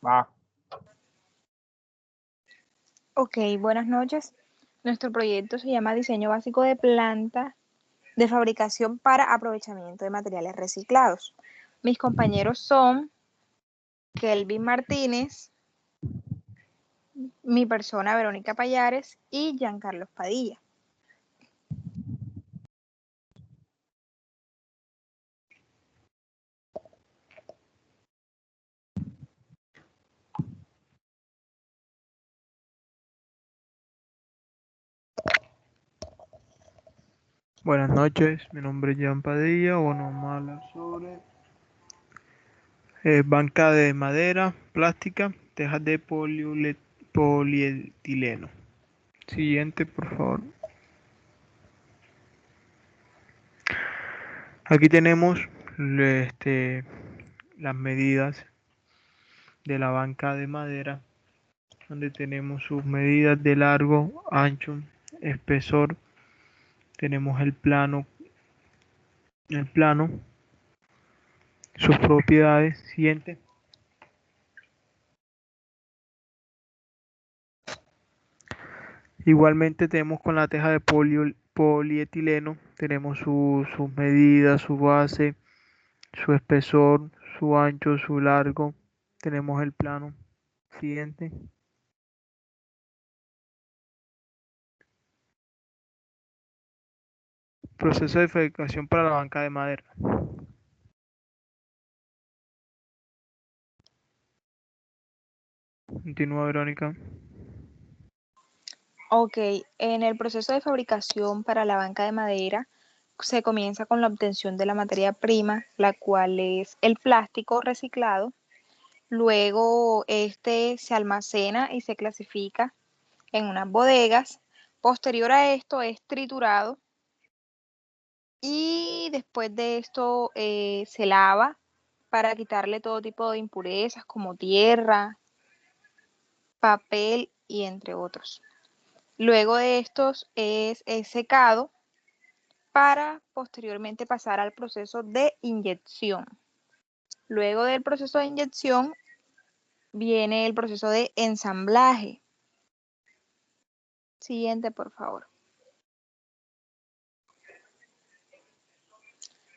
Va. Ok, buenas noches. Nuestro proyecto se llama Diseño Básico de Planta de Fabricación para Aprovechamiento de Materiales Reciclados. Mis compañeros son Kelvin Martínez, mi persona Verónica Payares y Giancarlos Padilla. Buenas noches, mi nombre es Jean Padilla. Bueno, vamos a hablar sobre banca de madera, plástica, tejas de polietileno. Siguiente, por favor. Aquí tenemos las medidas de la banca de madera, donde tenemos sus medidas de largo, ancho, espesor. Tenemos el plano, sus propiedades. Siguiente. Igualmente tenemos con la teja de polietileno, tenemos sus medidas, su base, su espesor, su ancho, su largo. Tenemos el plano. Siguiente. Proceso de fabricación para la banca de madera. Continúa, Verónica. Ok, en el proceso de fabricación para la banca de madera se comienza con la obtención de la materia prima, la cual es el plástico reciclado. Luego este se almacena y se clasifica en unas bodegas. Posterior a esto es triturado y después de esto se lava para quitarle todo tipo de impurezas como tierra, papel y entre otros. Luego de estos es secado para posteriormente pasar al proceso de inyección. Luego del proceso de inyección viene el proceso de ensamblaje. Siguiente, por favor.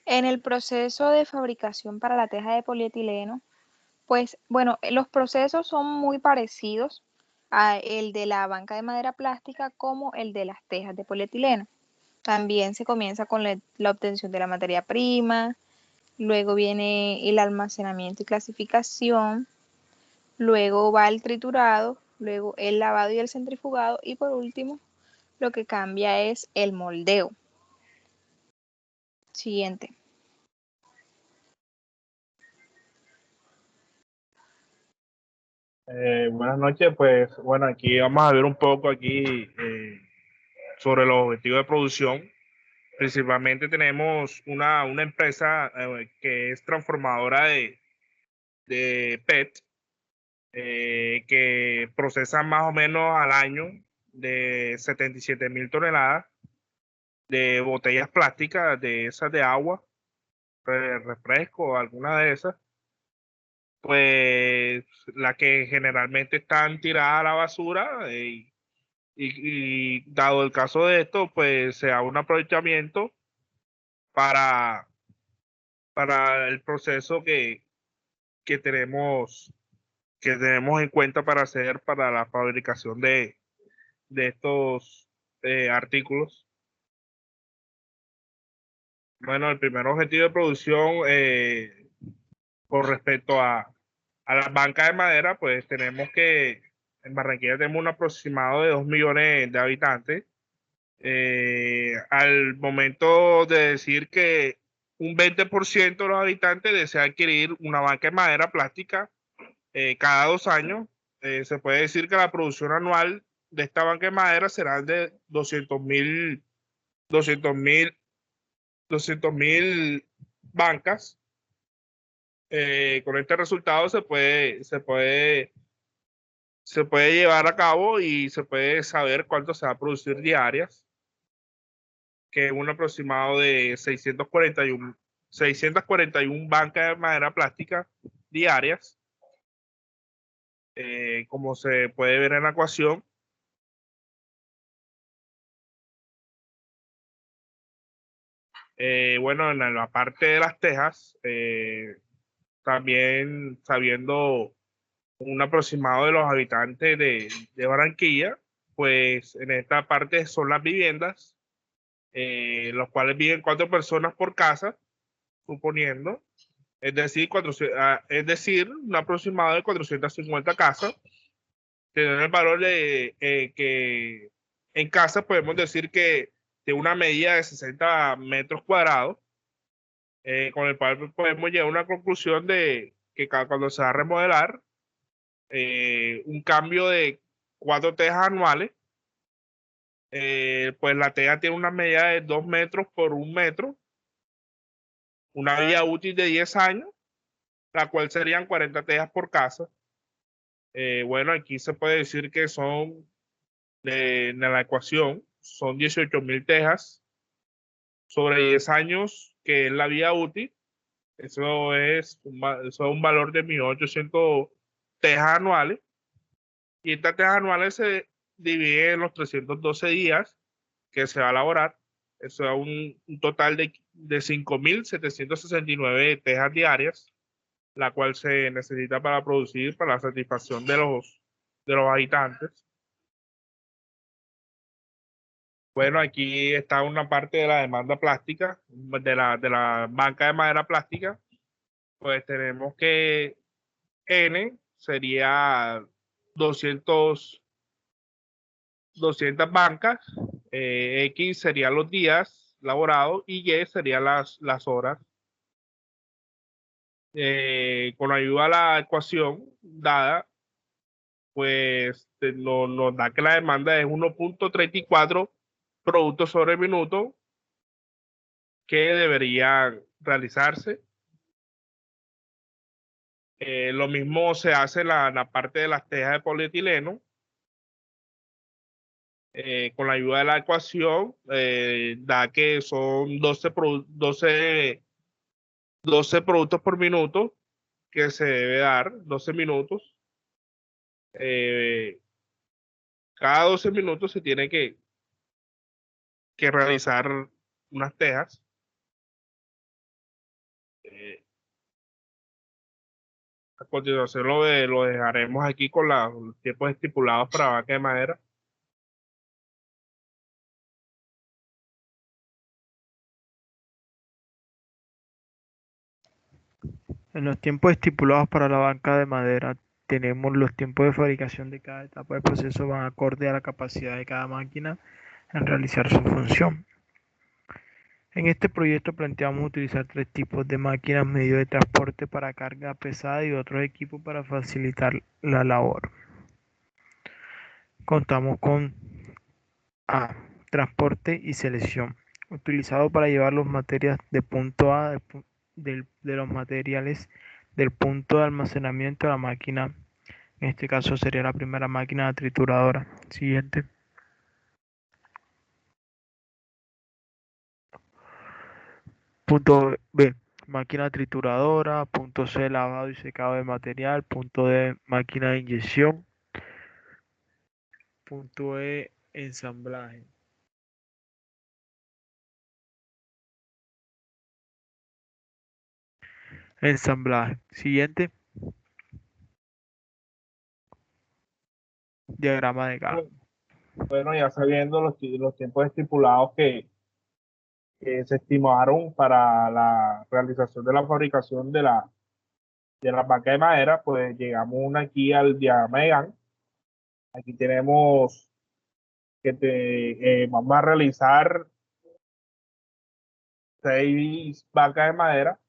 En el proceso de fabricación para la teja de polietileno, pues bueno, los procesos son muy parecidos a el de la banca de madera plástica como el de las tejas de polietileno. También se comienza con la obtención de la materia prima, luego viene el almacenamiento y clasificación, luego va el triturado, luego el lavado y el centrifugado y por último lo que cambia es el moldeo. Siguiente. Buenas noches, pues bueno, aquí vamos a ver un poco aquí sobre los objetivos de producción. Principalmente tenemos una empresa que es transformadora de PET, que procesa más o menos al año de 77.000 toneladas de botellas plásticas, de esas de agua, refresco, alguna de esas, pues las que generalmente están tiradas a la basura. Y dado el caso de esto, pues se da un aprovechamiento para, para el proceso que tenemos, que tenemos en cuenta para hacer para la fabricación de estos artículos. Bueno, el primer objetivo de producción con respecto a las bancas de madera, pues tenemos que en Barranquilla tenemos un aproximado de 2 millones de habitantes. Al momento de decir que un 20% de los habitantes desea adquirir una banca de madera plástica cada 2 años, se puede decir que la producción anual de esta banca de madera será de 200.000 bancas. Con este resultado se puede llevar a cabo y se puede saber cuánto se va a producir diarias, que es un aproximado de 641 bancas de madera plástica diarias. como se puede ver en la ecuación. Bueno, en la parte de las tejas, también sabiendo un aproximado de los habitantes de Barranquilla, pues en esta parte son las viviendas, los cuales viven 4 personas por casa, suponiendo, es decir, un aproximado de 450 casas, tener el valor de que en casa podemos decir que de una medida de 60 metros cuadrados, con el cual podemos llegar a una conclusión de que cuando se va a remodelar, un cambio de 4 tejas anuales, pues la teja tiene una medida de 2 metros por 1 metro, una vida útil de 10 años, la cual serían 40 tejas por casa. Bueno, aquí se puede decir que son, en la ecuación, son 18.000 tejas sobre 10 años, que es la vida útil. Eso es un valor de 1.800 tejas anuales. Y estas tejas anuales se dividen en los 312 días que se va a elaborar. Eso da un total de 5.769 tejas diarias, la cual se necesita para producir, para la satisfacción de los habitantes. Bueno, aquí está una parte de la demanda plástica, de la banca de madera plástica. Pues tenemos que N sería 200 bancas, X serían los días laborados y Y serían las horas. Con ayuda de la ecuación dada, pues nos da que la demanda es 1.34 productos sobre minuto que deberían realizarse. Lo mismo se hace en la parte de las tejas de polietileno. Con la ayuda de la ecuación, da que son 12 productos por minuto que se debe dar, 12 minutos. Cada 12 minutos se tiene que realizar unas tejas. A continuación lo dejaremos aquí con los tiempos estipulados para vaca de madera. En los tiempos estipulados para la banca de madera, tenemos los tiempos de fabricación de cada etapa del proceso van acorde a la capacidad de cada máquina en realizar su función. En este proyecto planteamos utilizar 3 tipos de máquinas: medio de transporte para carga pesada y otros equipos para facilitar la labor. Contamos con A. Transporte y selección, utilizado para llevar los materiales de punto A de los materiales del punto de almacenamiento a la máquina. En este caso sería la primera máquina trituradora. Siguiente. Punto B. Máquina trituradora. Punto C. Lavado y secado de material. Punto D. Máquina de inyección. Punto E. Ensamblaje. Ensamblaje. Siguiente. Diagrama de Gantt. Bueno, ya sabiendo los tiempos estipulados que se estimaron para la realización de la fabricación de la banca de madera, pues llegamos aquí al diagrama de Gantt. Aquí tenemos que vamos a realizar 6 bancas de madera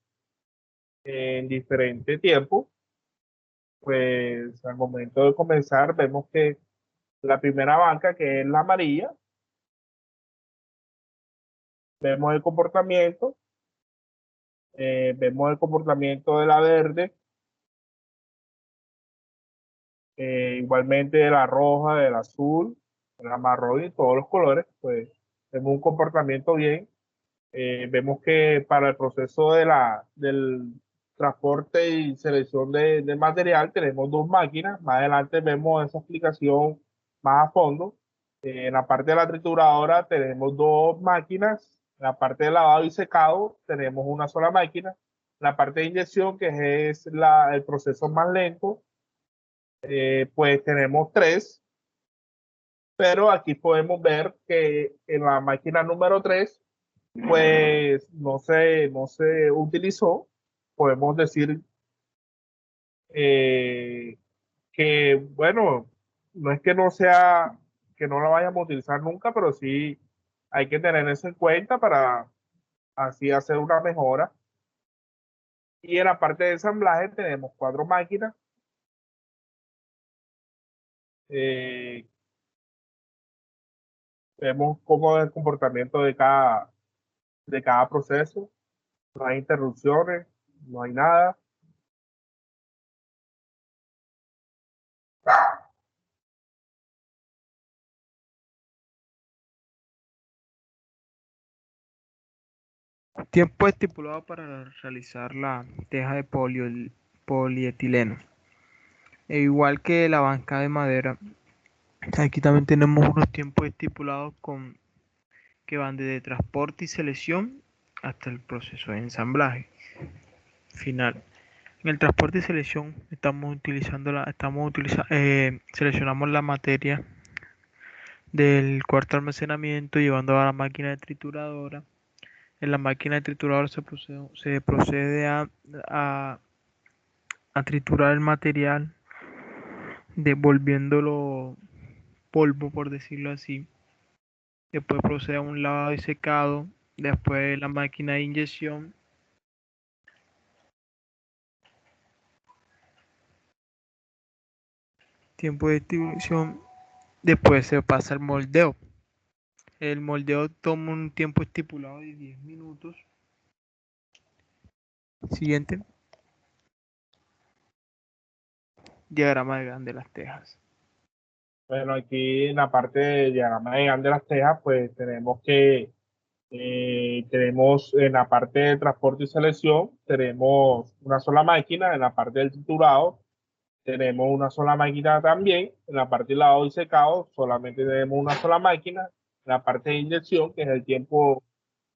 en diferente tiempo. Pues al momento de comenzar vemos que la primera banca, que es la amarilla, vemos el comportamiento, vemos el comportamiento de la verde, igualmente de la roja, del azul, de la marrón y todos los colores, pues vemos un comportamiento bien. Vemos que para el proceso transporte y selección de material, tenemos dos máquinas. Más adelante vemos esa explicación más a fondo. En la parte de la trituradora tenemos dos máquinas. En la parte de lavado y secado tenemos una sola máquina. En la parte de inyección, que es el proceso más lento, pues tenemos tres. Pero aquí podemos ver que en la máquina número 3 pues no se utilizó. Podemos decir que, bueno, no es que no sea, que no la vayamos a utilizar nunca, pero sí hay que tener eso en cuenta para así hacer una mejora. Y en la parte de ensamblaje tenemos cuatro máquinas. Eh, Vemos cómo es el comportamiento de cada proceso. No hay interrupciones, no hay nada. Tiempo estipulado para realizar la teja de polietileno. E igual que la banca de madera, aquí también tenemos unos tiempos estipulados que van desde transporte y selección hasta el proceso de ensamblaje final. En el transporte y selección seleccionamos la materia del cuarto almacenamiento llevando a la máquina de trituradora. En la máquina de trituradora se procede a triturar el material, devolviéndolo polvo, por decirlo así. Después procede a un lavado y secado. Después la máquina de inyección. Tiempo de distribución. Después se pasa al moldeo. El moldeo toma un tiempo estipulado de 10 minutos. Siguiente. Diagrama de grande de las tejas. Bueno, aquí en la parte de diagrama de las tejas, pues tenemos en la parte de transporte y selección, tenemos una sola máquina. En la parte del triturado tenemos una sola máquina también. En la parte de lavado y secado solamente tenemos una sola máquina. En la parte de inyección, que es el tiempo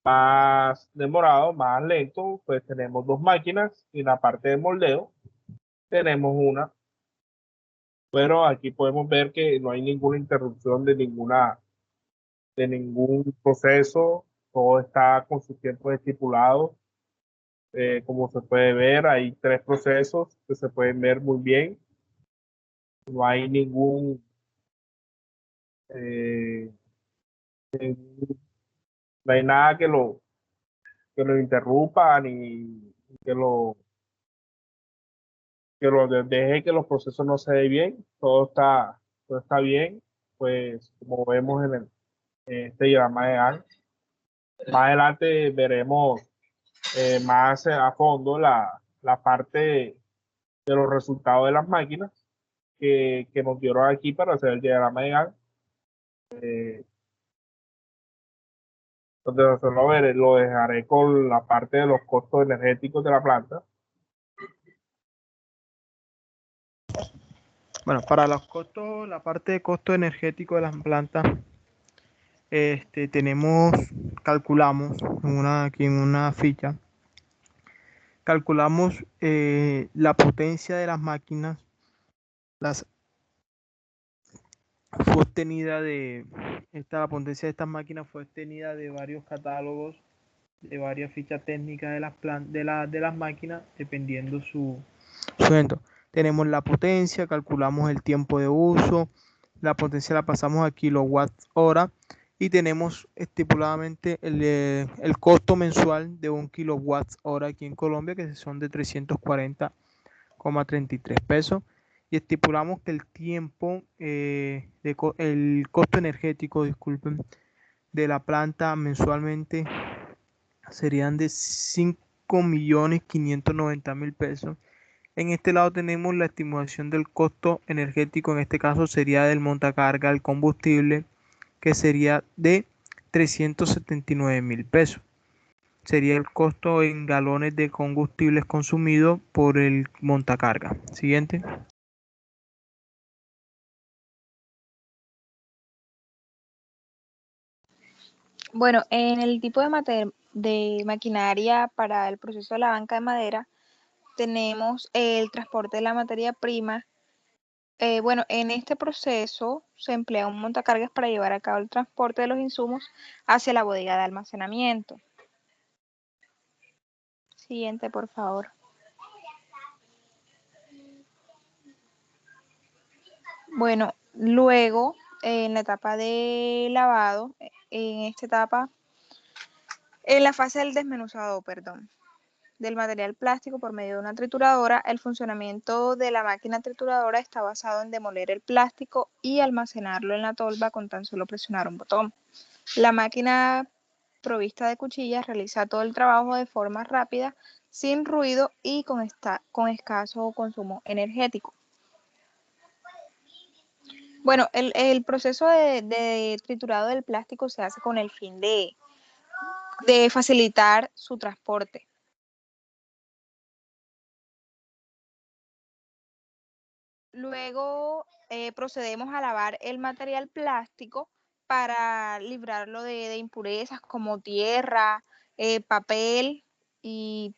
más demorado, más lento, pues tenemos dos máquinas. Y en la parte de moldeo tenemos una. Pero aquí podemos ver que no hay ninguna interrupción de ningún proceso. Todo está con su tiempo estipulado. Como se puede ver, hay tres procesos que se pueden ver muy bien. No hay eh, no hay nada que lo interrumpa ni que lo deje que los procesos no se den bien. Todo está bien. Pues como vemos en este diagrama de Gantt. Más adelante veremos más a fondo la parte de los resultados de las máquinas que nos dieron aquí para hacer el diagrama de Gantt. Entonces, lo dejaré con la parte de los costos energéticos de la planta. Bueno, para los costos, la parte de costo energético de las plantas, calculamos aquí en una ficha, calculamos la potencia de las máquinas, la potencia de estas máquinas fue obtenida de varios catálogos, de varias fichas técnicas de las máquinas, dependiendo su evento. Tenemos la potencia, calculamos el tiempo de uso, la potencia la pasamos a kilowatts hora y tenemos estipuladamente el costo mensual de 1 kilowatts hora aquí en Colombia, que son de 340,33 pesos. Y estipulamos que el tiempo, el costo energético, disculpen, de la planta mensualmente serían de 5.590.000 pesos. En este lado tenemos la estimación del costo energético, en este caso sería del montacarga, el combustible, que sería de 379.000 pesos. sería el costo en galones de combustibles consumido por el montacarga. Siguiente. Bueno, en el tipo de maquinaria para el proceso de la banca de madera, tenemos el transporte de la materia prima. Bueno, en este proceso se emplea un montacargas para llevar a cabo el transporte de los insumos hacia la bodega de almacenamiento. Siguiente, por favor. Bueno, luego, en la etapa de lavado, en esta etapa, en la fase del desmenuzado, perdón, del material plástico por medio de una trituradora, el funcionamiento de la máquina trituradora está basado en demoler el plástico y almacenarlo en la tolva con tan solo presionar un botón. La máquina provista de cuchillas realiza todo el trabajo de forma rápida, sin ruido y con escaso consumo energético. Bueno, el proceso de triturado del plástico se hace con el fin de facilitar su transporte. Luego procedemos a lavar el material plástico para librarlo de impurezas como tierra, papel y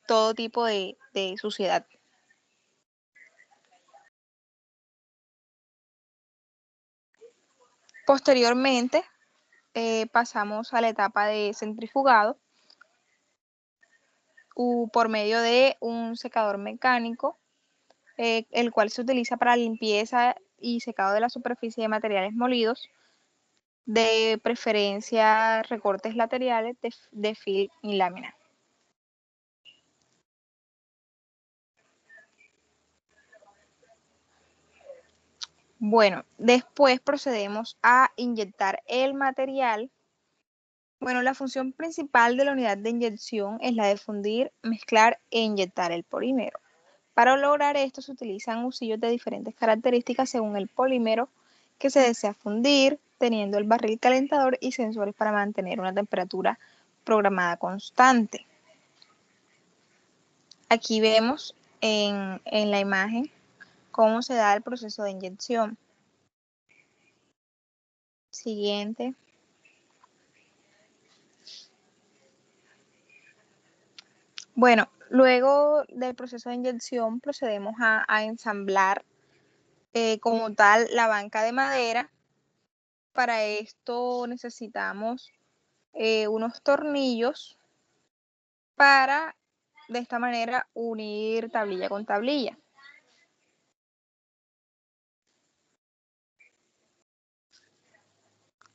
todo tipo de suciedad. Posteriormente pasamos a la etapa de centrifugado por medio de un secador mecánico, el cual se utiliza para limpieza y secado de la superficie de materiales molidos, de preferencia recortes laterales de film y lámina. Bueno, después procedemos a inyectar el material. Bueno, la función principal de la unidad de inyección es la de fundir, mezclar e inyectar el polímero. Para lograr esto se utilizan usillos de diferentes características según el polímero que se desea fundir, teniendo el barril calentador y sensores para mantener una temperatura programada constante. Aquí vemos en la imagen cómo se da el proceso de inyección. Siguiente. Bueno, luego del proceso de inyección procedemos a ensamblar como tal la banca de madera. Para esto necesitamos unos tornillos para de esta manera unir tablilla con tablilla.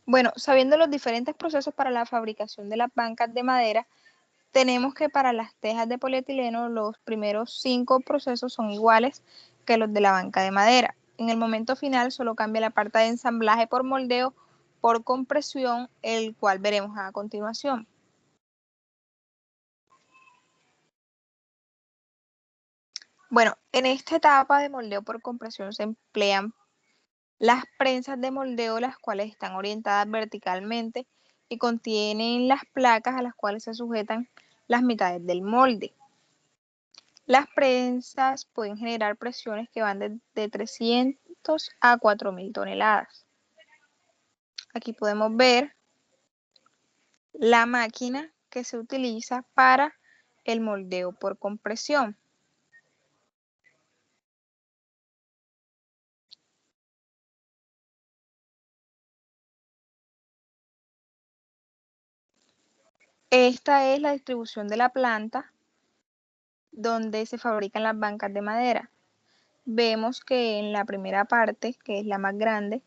Bueno, sabiendo los diferentes procesos para la fabricación de las bancas de madera, tenemos que para las tejas de polietileno los primeros 5 procesos son iguales que los de la banca de madera. En el momento final solo cambia la parte de ensamblaje por moldeo por compresión, el cual veremos a continuación. Bueno, en esta etapa de moldeo por compresión se emplean las prensas de moldeo, las cuales están orientadas verticalmente y contienen las placas a las cuales se sujetan las mitades del molde. Las prensas pueden generar presiones que van de 300 a 4000 toneladas. Aquí podemos ver la máquina que se utiliza para el moldeo por compresión. Esta es la distribución de la planta donde se fabrican las bancas de madera. Vemos que en la primera parte, que es la más grande,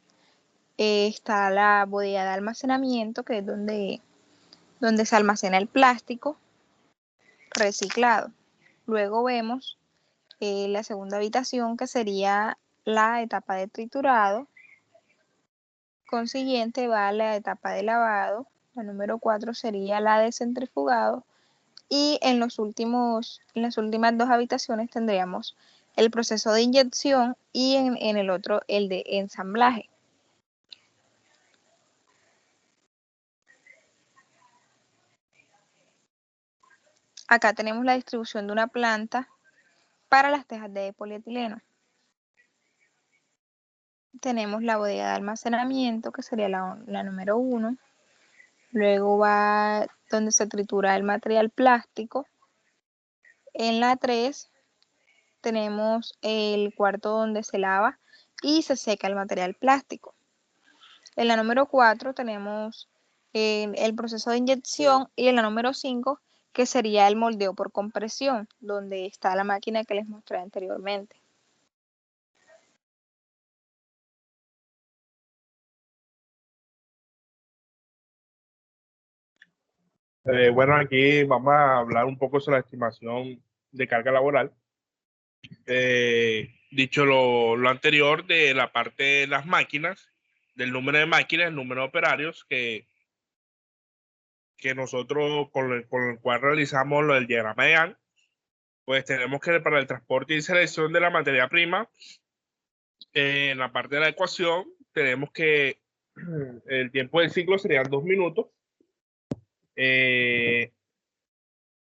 está la bodega de almacenamiento, que es donde se almacena el plástico reciclado. Luego vemos la segunda habitación, que sería la etapa de triturado. Consiguiente va la etapa de lavado. La número 4 sería la de centrifugado. Y en las últimas 2 habitaciones tendríamos el proceso de inyección y en el otro el de ensamblaje. acá tenemos la distribución de una planta para las tejas de polietileno. Tenemos la bodega de almacenamiento, que sería la número 1. Luego va donde se tritura el material plástico. En la 3 tenemos el cuarto donde se lava y se seca el material plástico. En la número 4 tenemos el proceso de inyección, y en la número 5, que sería el moldeo por compresión, donde está la máquina que les mostré anteriormente. Bueno, aquí vamos a hablar un poco sobre la estimación de carga laboral. Dicho lo anterior de la parte de las máquinas, del número de máquinas, el número de operarios que nosotros con el cual realizamos lo del diagrama de Gantt, pues tenemos que para el transporte y selección de la materia prima, en la parte de la ecuación tenemos que el tiempo del ciclo serían 2 minutos.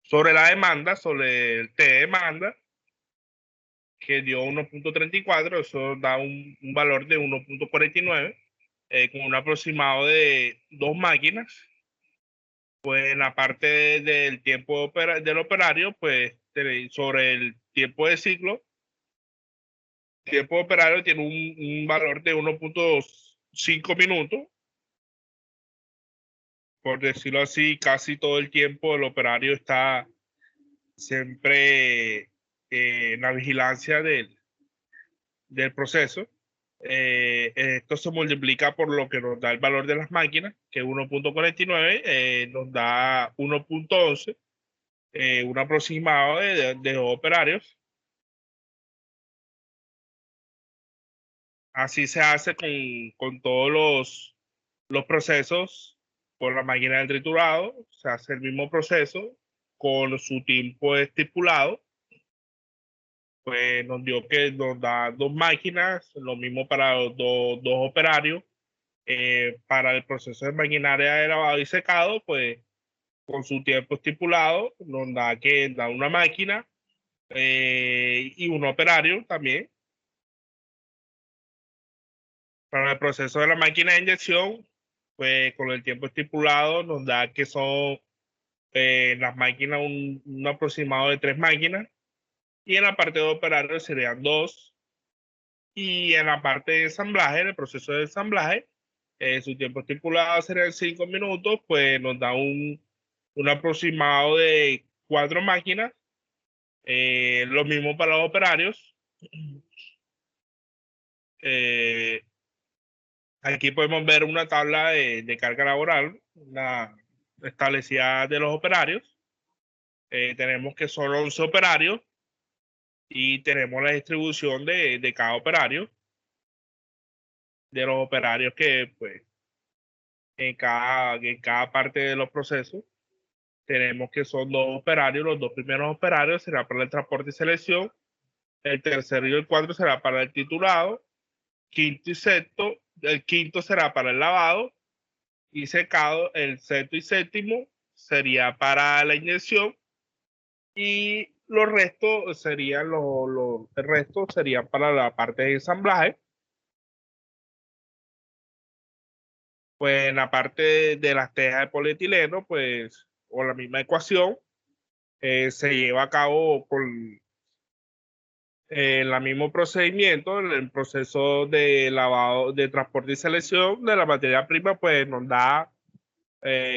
Sobre la demanda, sobre el T de demanda, que dio 1.34, eso da un valor de 1.49, con un aproximado de 2 máquinas. Pues en la parte del tiempo del operario, pues sobre el tiempo de ciclo, el tiempo operario tiene un valor de 1.5 minutos. Por decirlo así, casi todo el tiempo el operario está siempre en la vigilancia del proceso. Esto se multiplica por lo que nos da el valor de las máquinas, que es 1.49, nos da 1.11, un aproximado de dos operarios. Así se hace con todos los procesos. Por la máquina del triturado se hace el mismo proceso con su tiempo estipulado. Pues nos dio que nos da 2 máquinas, lo mismo para los dos operarios. Para el proceso de maquinaria de lavado y secado, pues con su tiempo estipulado, nos da que da una máquina y un operario también. Para el proceso de la máquina de inyección, pues con el tiempo estipulado nos da que son las máquinas un aproximado de 3 máquinas, y en la parte de operario serían 2. Y en la parte de ensamblaje, en el proceso de ensamblaje, su tiempo estipulado serían 5 minutos, pues nos da un aproximado de 4 máquinas. Lo mismo para los operarios. Aquí podemos ver una tabla de carga laboral, la establecida de los operarios. Tenemos que son 11 operarios y tenemos la distribución de cada operario, de los operarios que pues en cada parte de los procesos. Tenemos que son 2 operarios, los 2 primeros operarios será para el transporte y selección, el tercero y el cuarto será para el titulado, quinto y sexto, el quinto será para el lavado y secado, el sexto y séptimo sería para la inyección, y los restos serían el resto serían para la parte de ensamblaje. Pues en la parte de las tejas de polietileno, pues, o la misma ecuación, se lleva a cabo con el mismo procedimiento, el proceso de lavado, de transporte y selección de la materia prima, pues nos da,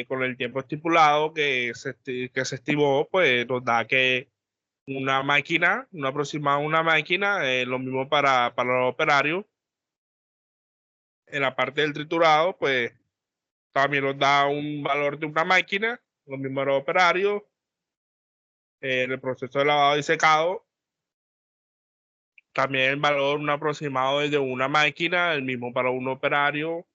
con el tiempo estipulado que se estimó, pues nos da que una máquina, una aproximada una máquina, lo mismo para los operarios. En la parte del triturado, pues también nos da un valor de una máquina, lo mismo para los operarios. En el proceso de lavado y secado, también el valor un aproximado de una máquina, el mismo para un operario.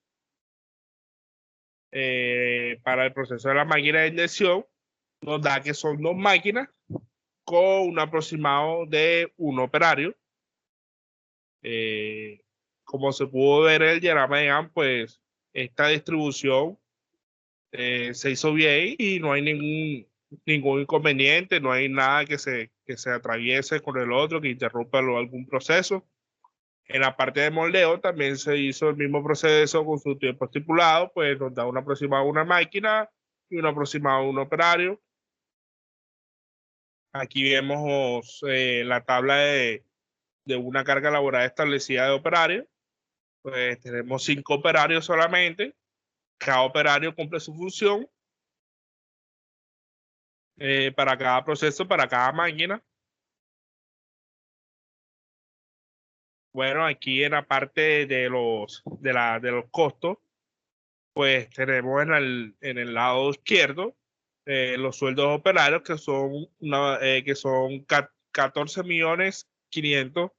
Para el proceso de la máquina de inyección, nos da que son 2 máquinas con un aproximado de un operario. Como se pudo ver en el diagrama de Gantt, pues esta distribución se hizo bien y no hay ningún inconveniente, no hay nada que se atraviese con el otro, que interrumpa algún proceso. En la parte de moldeo también se hizo el mismo proceso con su tiempo estipulado, pues nos da un aproximado una máquina y un aproximado un operario. Aquí vemos la tabla de una carga laboral establecida de operario. Pues tenemos 5 operarios solamente. Cada operario cumple su función para cada proceso, para cada máquina. Bueno, aquí en la parte de los costos, pues tenemos en el lado izquierdo los sueldos operarios que son 14 millones 500.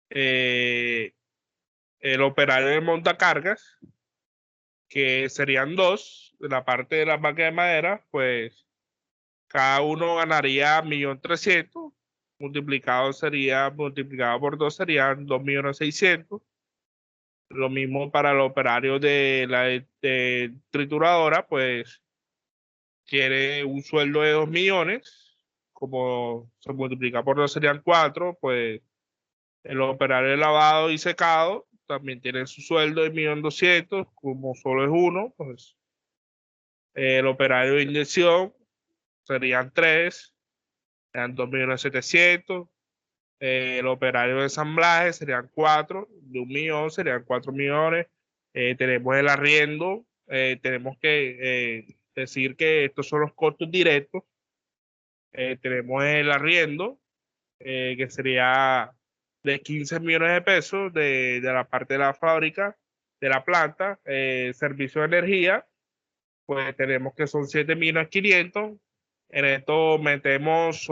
El operario de montacargas, que serían 2, de la parte de la máquina de madera, pues cada uno ganaría 1.300.000, multiplicado por 2 serían 2.600.000. Lo mismo para el operario de la de trituradora, pues tiene un sueldo de 2 millones, como se multiplica por 2 serían 4, pues el operario de lavado y secado también tiene su sueldo de 1.200.000, como solo es uno, pues el operario de inyección serían 3, serían 2.700.000. El operario de ensamblaje serían 4, de 1 millón serían 4 millones. Tenemos el arriendo, tenemos que decir que estos son los costos directos. Tenemos el arriendo, que sería de 15 millones de pesos de la parte de la fábrica, de la planta. Servicio de energía, pues tenemos que son 7.500.000. En esto metemos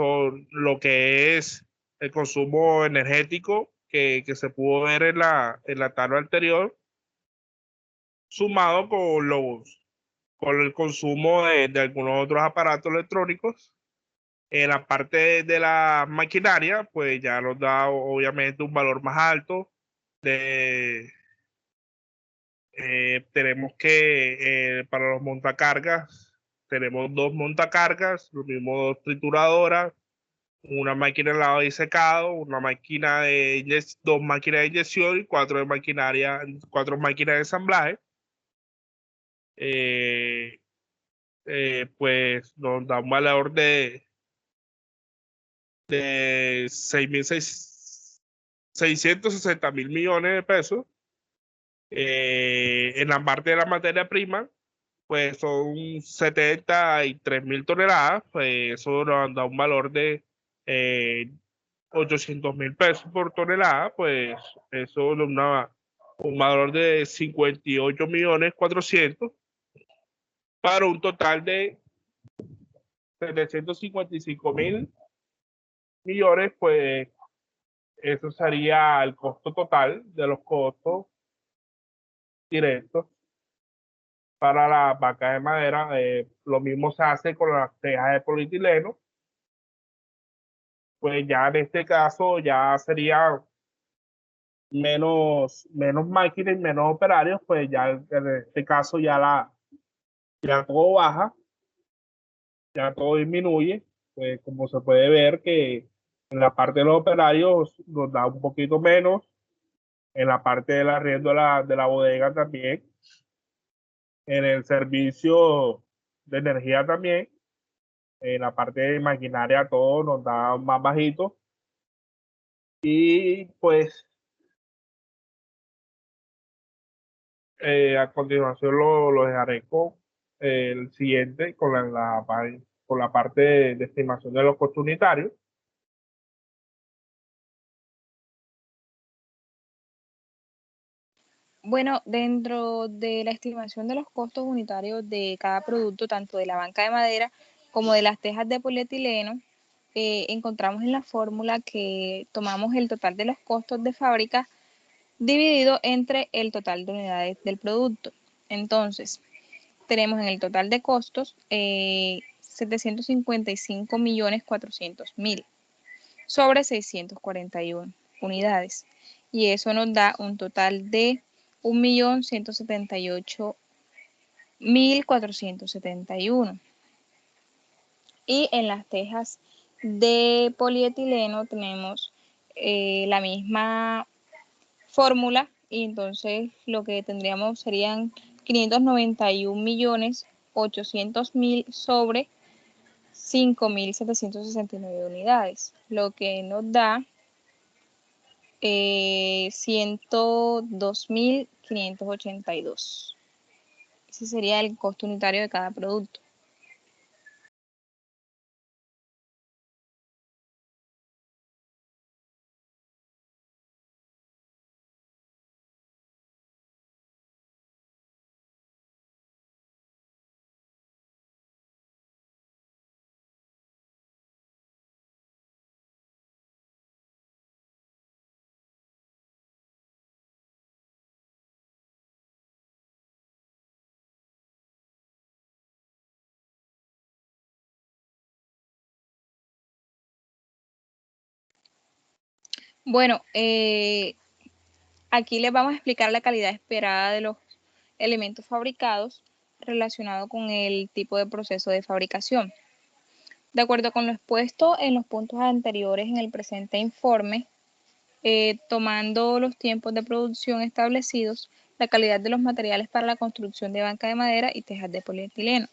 lo que es el consumo energético que se pudo ver en la tabla anterior, sumado con el consumo de algunos otros aparatos electrónicos. En la parte de la maquinaria, pues ya nos da obviamente un valor más alto. Tenemos que, para los montacargas, tenemos 2 montacargas, lo mismo 2 trituradoras, una máquina de lavado y secado, una máquina de 2 máquinas de inyección y 4 de maquinaria, 4 máquinas de ensamblaje. Pues nos da un valor de 660.000 millones de pesos. En la parte de la materia prima, pues son 73.000 toneladas, pues eso nos da un valor de 800.000 pesos por tonelada, pues eso nos da un valor de 58.400.000 para un total de 755.000 millones, pues eso sería el costo total de los costos directos para la vaca de madera. Lo mismo se hace con las tejas de polietileno. Pues ya en este caso ya sería menos máquinas y menos operarios, pues ya en este caso ya todo baja, ya todo disminuye. Pues como se puede ver que en la parte de los operarios nos da un poquito menos, en la parte del arriendo de la bodega también, en el servicio de energía también, en la parte de maquinaria todo nos da más bajito. Y pues a continuación lo dejaré con el siguiente, con con la parte de estimación de los costos unitarios. Bueno, dentro de la estimación de los costos unitarios de cada producto, tanto de la banca de madera como de las tejas de polietileno, encontramos en la fórmula que tomamos el total de los costos de fábrica dividido entre el total de unidades del producto. Entonces, tenemos en el total de costos 755.400.000 sobre 641 unidades. Y eso nos da un total de 1.178.471. Y en las tejas de polietileno tenemos la misma fórmula, y entonces lo que tendríamos serían 591.800.000 sobre 5.769 unidades, lo que nos da 102.582. Ese sería el costo unitario de cada producto. Bueno, aquí les vamos a explicar la calidad esperada de los elementos fabricados relacionado con el tipo de proceso de fabricación. De acuerdo con lo expuesto en los puntos anteriores en el presente informe, tomando los tiempos de producción establecidos, la calidad de los materiales para la construcción de banca de madera y tejas de polietileno.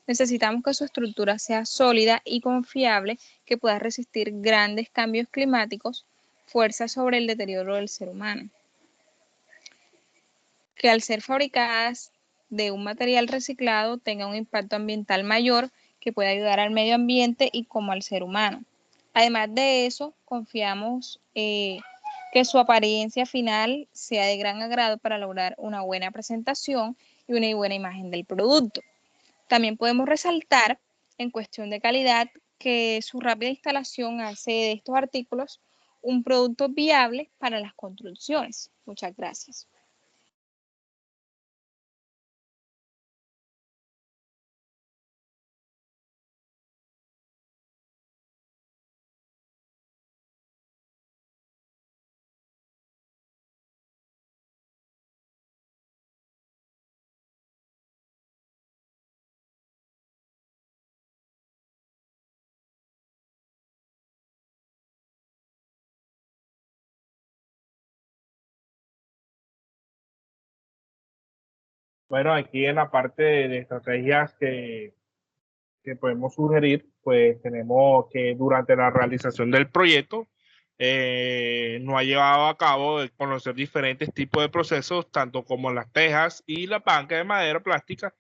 Necesitamos que su estructura sea sólida y confiable, que pueda resistir grandes cambios climáticos, fuerzas sobre el deterioro del ser humano. Que al ser fabricadas de un material reciclado tenga un impacto ambiental mayor, que pueda ayudar al medio ambiente y como al ser humano. Además de eso, confiamos que su apariencia final sea de gran agrado para lograr una buena presentación y una buena imagen del producto. También podemos resaltar, en cuestión de calidad, que su rápida instalación hace de estos artículos un producto viable para las construcciones. Muchas gracias. Bueno, aquí en la parte de estrategias que podemos sugerir, pues tenemos que durante la realización del proyecto nos ha llevado a cabo de conocer diferentes tipos de procesos, tanto como las tejas y la banca de madera plástica.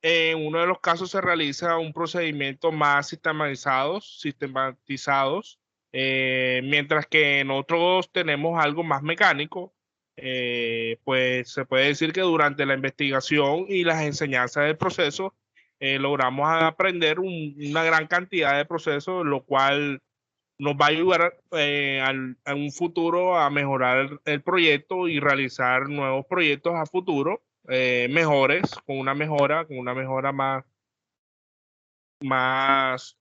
En uno de los casos se realiza un procedimiento más sistematizados, mientras que en otros tenemos algo más mecánico. Pues se puede decir que durante la investigación y las enseñanzas del proceso logramos aprender una gran cantidad de procesos, lo cual nos va a ayudar a un futuro a mejorar el proyecto y realizar nuevos proyectos a futuro mejores, con una mejora más, más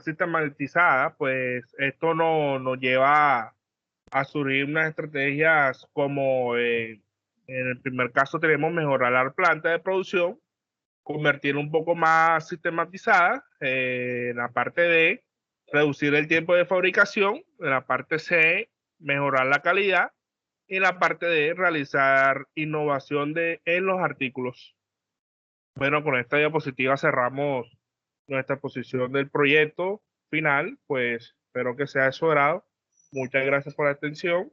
sistematizada. Pues esto nos lleva a surgir unas estrategias como en el primer caso tenemos mejorar la planta de producción, convertir un poco más sistematizada, en la parte B, reducir el tiempo de fabricación, en la parte C, mejorar la calidad, y en la parte D, realizar innovación en los artículos. Bueno, con esta diapositiva cerramos nuestra exposición del proyecto final, pues espero que sea de su agrado. Muchas gracias por la atención